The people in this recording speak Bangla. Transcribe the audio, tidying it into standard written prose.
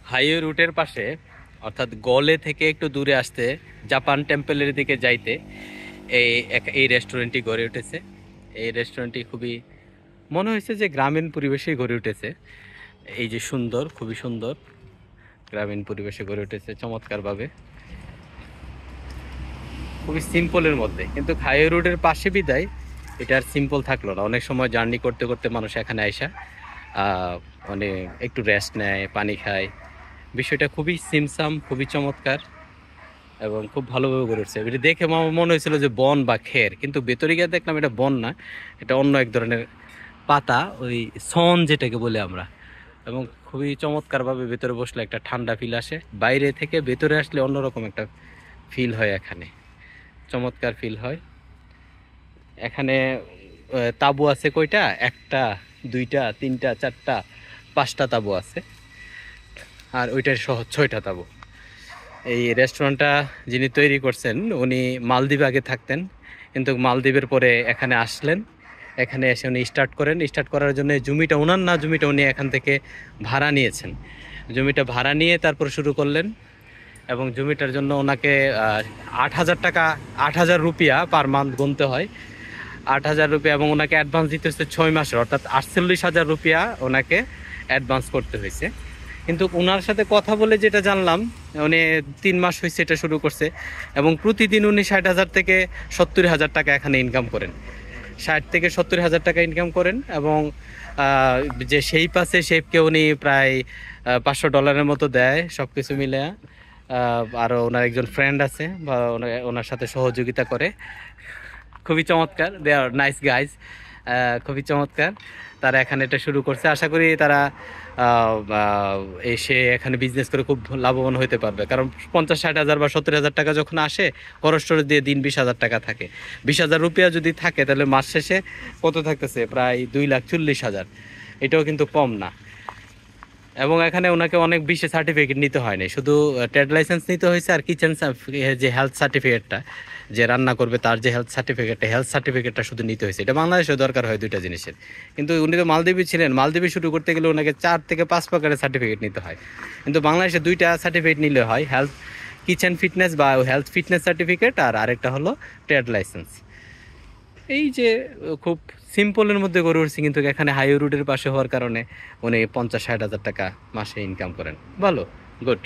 হাইওয়ে রুটের পাশে অর্থাৎ গলে থেকে একটু দূরে আসতে জাপান টেম্পলের দিকে যাইতে এই রেস্টুরেন্টটি গড়ে উঠেছে। এই রেস্টুরেন্টটি খুবই মনে হয়েছে যে গ্রামীণ পরিবেশেই গড়ে উঠেছে। এই যে সুন্দর, খুবই সুন্দর গ্রামীণ পরিবেশে গড়ে উঠেছে চমৎকারভাবে, খুবই সিম্পলের মধ্যে। কিন্তু হাইওয়ে রোডের পাশে বিদায় এটা আর সিম্পল থাকলো না। অনেক সময় জার্নি করতে করতে মানুষ এখানে আইসা মানে একটু রেস্ট নেয়, পানি খায়। বিষয়টা খুবই সিমসাম, খুবই চমৎকার এবং খুব ভালোভাবে গড়ে উঠছে। এটা দেখে আমার মনে হয়েছিল যে বন বা খের, কিন্তু ভেতরে গিয়ে দেখলাম এটা বন না, এটা অন্য এক ধরনের পাতা, ওই সন যেটাকে বলে আমরা। এবং খুবই চমৎকারভাবে ভেতরে বসলে একটা ঠান্ডা ফিল আসে, বাইরে থেকে ভেতরে আসলে অন্যরকম একটা ফিল হয়। এখানে চমৎকার ফিল হয়। এখানে তাঁবু আছে কয়টা? একটা, দুইটা, তিনটা, চারটা, পাঁচটা তাঁবু আছে, আর ওইটার সহ ছয়টা তাঁবু। এই রেস্টুরেন্টটা যিনি তৈরি করছেন উনি মালদ্বীপে আগে থাকতেন, কিন্তু মালদ্বীপের পরে এখানে আসলেন। এখানে এসে উনি স্টার্ট করেন। স্টার্ট করার জন্য জমিটা ওনার না, জমিটা উনি এখান থেকে ভাড়া নিয়েছেন। জমিটা ভাড়া নিয়ে তারপর শুরু করলেন। এবং জমিটার জন্য ওনাকে 8,000 টাকা, 8,000 রুপিয়া পার মান্থ গুনতে হয়। 8,000 রুপিয়া, এবং ওনাকে অ্যাডভান্স দিতে হচ্ছে 6 মাসের, অর্থাৎ 48,000 রুপিয়া ওনাকে অ্যাডভান্স করতে হয়েছে। কিন্তু ওনার সাথে কথা বলে যেটা জানলাম, উনি 3 মাস হয়েছে এটা শুরু করছে, এবং প্রতিদিন উনি 60,000 থেকে 70,000 টাকা এখানে ইনকাম করেন। 60 থেকে 70,000 টাকা ইনকাম করেন। এবং যে শেপ আছে, শেপকে উনি প্রায় $500 মতো দেয় সব কিছু মিলে। আরও ওনার একজন ফ্রেন্ড আছে বা ওনার সাথে সহযোগিতা করে। খুবই চমৎকার, দে আর নাইস গাইজ। খুবই চমৎকার। তারা এখানে এটা শুরু করছে। আশা করি তারা এসে এখানে বিজনেস করে খুব লাভবান হতে পারবে, কারণ 50-60 হাজার বা 70,000 টাকা যখন আসে, খরচ টরচ দিয়ে দিন 20,000 টাকা থাকে। 20,000 রুপিয়া যদি থাকে তাহলে মাস শেষে কত থাকতেছে? প্রায় 2,40,000। এটাও কিন্তু কম না। এবং এখানে ওনাকে অনেক বেশি সার্টিফিকেট নিতে হয়নি, শুধু ট্রেড লাইসেন্স নিতে হয়েছে, আর কিচেন যে হেলথ সার্টিফিকেটটা, যে রান্না করবে তার যে হেলথ সার্টিফিকেটটা শুধু নিতে হয়েছে। এটা বাংলাদেশে দরকার হয় দুইটা জিনিসের। কিন্তু উনি তো মালদ্বীপে ছিলেন, মালদ্বীপে শুরু করতে গেলে ওনাকে 4 থেকে 5 প্রকারের সার্টিফিকেট নিতে হয়। কিন্তু বাংলাদেশে 2টা সার্টিফিকেট নিলে হয়, হেলথ কিচেন ফিটনেস বা হেলথ ফিটনেস সার্টিফিকেট, আর আরেকটা হলো ট্রেড লাইসেন্স। এই যে খুব সিম্পলের মধ্যে গড়ে উঠছে, কিন্তু এখানে হাইওয়ে রোডের পাশে হওয়ার কারণে উনি 50-60 হাজার টাকা মাসে ইনকাম করেন। ভালো, গুড।